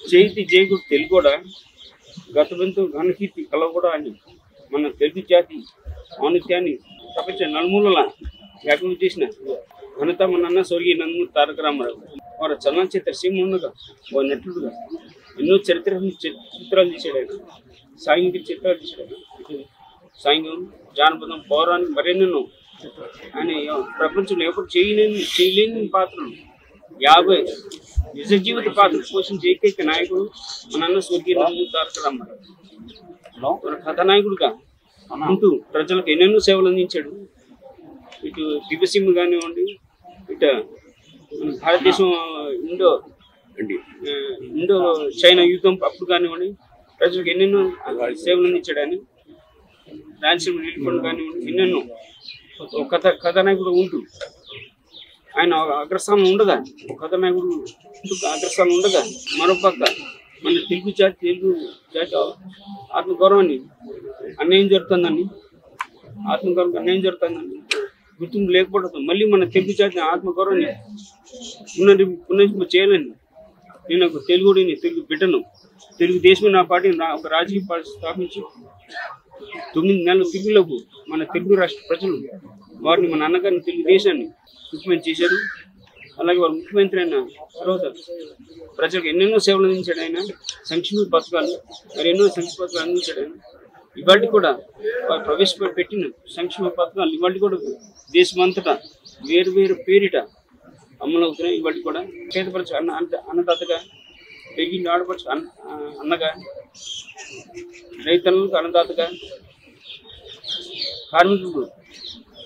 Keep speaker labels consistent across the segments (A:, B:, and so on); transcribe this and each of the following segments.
A: చేతి జయకుడు తెలుగు కూడా గతబంతో ఘనకీర్తి కలవ కూడా అని మన తెలుగు జాతి ఔన్నత్యాన్ని ప్రపంచ నలుమూలల వ్యాప్తం చేసిన ఘనత మన అన్న స్వర్గీయ నందమూరి తారక రామారావు. వారు చలనచిత్ర సీమగా ఓ నటుడుగా ఎన్నో చిత్రాలు తీశాడు ఆయన. సాంఘిక చిత్రాలు తీశాడు ఆయన. సాంఘికం, జానపదం, పౌరాణిక మరెన్నెన్నో ఆయన ప్రపంచంలో ఎప్పుడు చేయలేని పాత్రలు 50 నిజ జీవిత పాత్ర పోషించే ఏకైక నాయకుడు మన అన్న స్వర్గీయ నందమూరి తారక రామారావు. కథానాయకుడిగా ఉంటూ ప్రజలకు ఎన్నెన్నో సేవలు అందించాడు. ఇటు దివ్యసీమ కానివ్వండి, ఇటు మన భారతదేశం ఇండో చైనా యుద్ధం అప్పుడు కానివ్వండి ప్రజలకు ఎన్నెన్నో సేవలు అందించాడు ఆయన. రాయలసీమ నీలికొండ కానివ్వండి ఎన్నెన్నో కథానాయకుడు ఉంటూ ఆయన అగ్రస్థానం ఉండగా, కథానాయకుడు అగ్రస్థానం ఉండగా మరోపక్క మన తెలుగు జాతి ఆత్మగౌరవాన్ని అన్యాయం జరుగుతుందని, ఆత్మగౌరవం అన్యాయం జరుగుతుందని గుర్తింపు లేకపోవడం మళ్ళీ మన తెలుగు జాతి ఆత్మగౌరవాన్ని పునరుద్ధరింప చేయాలని నేను ఒక తెలుగుడిని, తెలుగు బిడ్డను, తెలుగుదేశం నా పార్టీని ఒక రాజకీయ పార్టీ స్థాపించి 9 నెలల తిరుగులకు మన తెలుగు రాష్ట్ర ప్రజలు వారిని మన అన్నగారిని తెలుగుదేశాన్ని ముఖ్యమంత్రి చేశారు. అలాగే వారు ముఖ్యమంత్రి అయిన తర్వాత ప్రజలకు ఎన్నెన్నో సేవలు అందించాడు ఆయన. సంక్షేమ పథకాలు మరి ఎన్నో సంక్షేమ పథకాలు అందించాడు ఆయన. ఇవాటి కూడా వారు ప్రవేశపెట్టిన సంక్షేమ పథకాలు ఇవాటి కూడా దేశమంతటా వేరు పేరిట అమలవుతున్నాయి. ఇవాటి కూడా పేదపరచు అన్నదాతగా, పెరిగిన ఆడపరచు అన్నగా, రైతులకు అన్నదాతగా, కార్మికులకు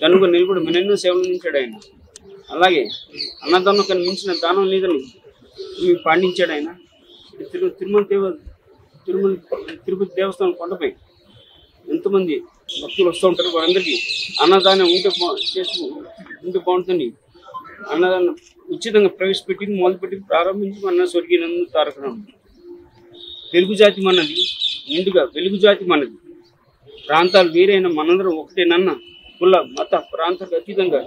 A: దనుగా నిలబడి మరెన్నో సేవలు అందించాడు ఆయన. అలాగే అన్నదానం కన్నా మించిన దానం లేదని పాటించాడు ఆయన. తిరుపతి దేవస్థానం కొండపై ఎంతోమంది భక్తులు వస్తూ ఉంటారు. వారందరికీ అన్నదానం ఉంటే బాగుంటుంది. అన్నదానం ఉచితంగా ప్రవేశపెట్టి మొదలుపెట్టి ప్రారంభించి మన స్వర్గీయ నందమూరి తారక రామారావు. తెలుగు జాతి మనది, నిండుగా వెలుగు జాతి మనది. ప్రాంతాలు వేరైన మనందరం ఒకటేనన్న కుల మత ప్రాంతాలకు అతీతంగా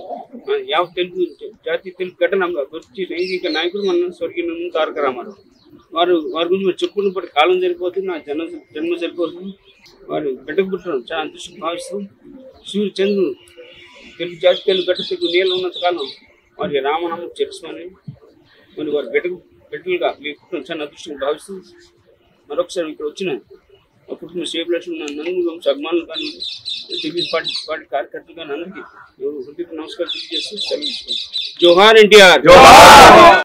A: తెలుగు జాతి తెలుగు ఘటనగా గుర్తి లైంగిక నాయకుడు మన స్వర్గీయ నందమూరి తారక రామారావు. వారి గురించి చెప్పుకున్నప్పటి కాలం సరిపోతుంది, నా జన్మ సరిపోతుంది. వారు బిడ్డకు పుట్టడం చాలా అదృష్టం భావిస్తూ సూర్యచంద్రుడు తెలుగు జాతి తెలుగు గడ్డ తెలుగు నీళ్ళు ఉన్నంత కాలం వారి రామనామం తెలుసుకొని మరి వారి బిడ్డలుగా పుట్టడం చాలా అదృష్టం భావిస్తూ మరొకసారి ఇక్కడ వచ్చిన కుటుంబ సేవలక్ష్మి నందమూరి వంశ అభిమానులు కానీ తెలుగు పార్టీ కార్యకర్తలు కానీ అందరికీ హృదయ నమస్కారం తెలియజేస్తూ సెలవు. జోహార్ ఎన్టీఆర్.